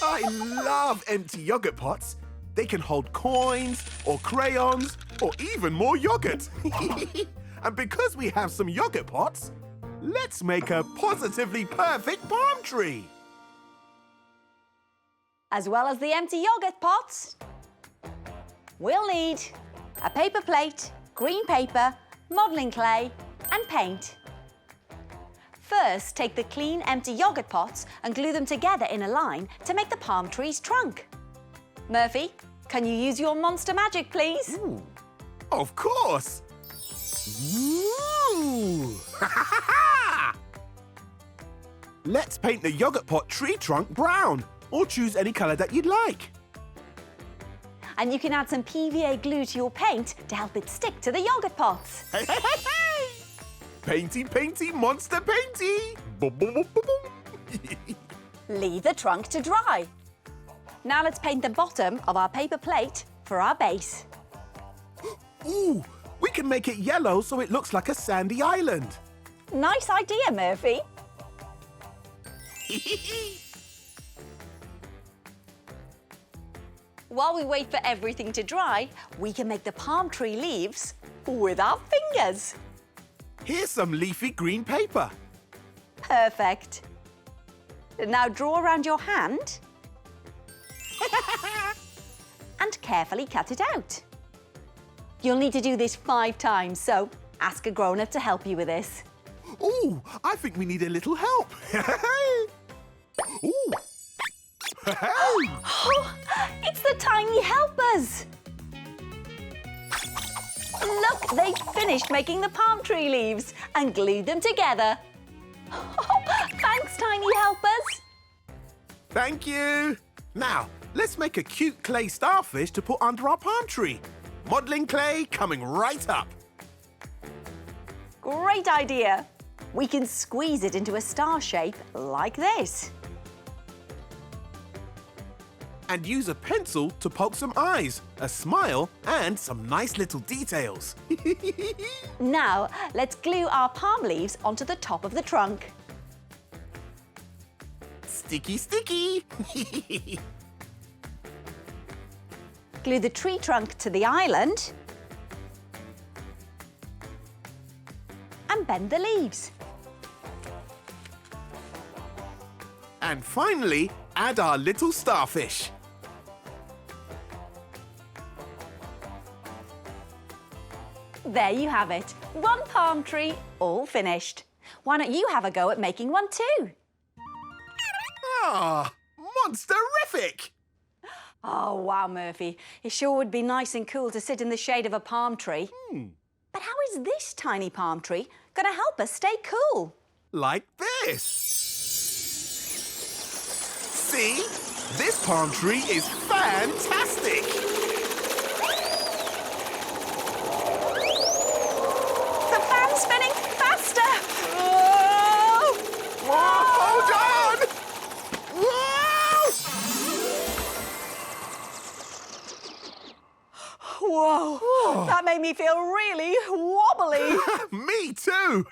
I love empty yogurt pots. They can hold coins or crayons or even more yogurt. And because we have some yogurt pots, let's make a positively perfect palm tree. As well as the empty yogurt pots, we'll need a paper plate, green paper, modelling clay and paint. First, take the clean, empty yogurt pots and glue them together in a line to make the palm tree's trunk. Murphy, can you use your monster magic, please? Ooh, of course! Ooh. Let's paint the yogurt pot tree trunk brown, or choose any colour that you'd like. And you can add some PVA glue to your paint to help it stick to the yogurt pots. Hey, hey, hey, hey! Painty, painty, monster painty! Boom, boom, boom, boom, boom. Leave the trunk to dry. Now let's paint the bottom of our paper plate for our base. Ooh, we can make it yellow so it looks like a sandy island. Nice idea, Murphy. While we wait for everything to dry, we can make the palm tree leaves with our fingers. Here's some leafy green paper. Perfect. Now draw around your hand and carefully cut it out. You'll need to do this 5 times, so ask a grown-up to help you with this. Ooh, I think we need a little help. Ooh. Oh, it's the tiny helpers! Look, they've finished making the palm tree leaves and glued them together. Thanks, tiny helpers. Thank you. Now, let's make a cute clay starfish to put under our palm tree. Modelling clay coming right up. Great idea. We can squeeze it into a star shape like this. And use a pencil to poke some eyes, a smile, and some nice little details. Now, let's glue our palm leaves onto the top of the trunk. Sticky, sticky. Glue the tree trunk to the island and bend the leaves. And finally, add our little starfish. There you have it. One palm tree, all finished. Why don't you have a go at making one too? Ah, monster-rific! Oh, wow, Murphy. It sure would be nice and cool to sit in the shade of a palm tree. But how is this tiny palm tree going to help us stay cool? Like this. See? This palm tree is fantastic! The fan's spinning faster! Oh! Whoa, hold on! Whoa! Whoa, that made me feel really wobbly. Me too!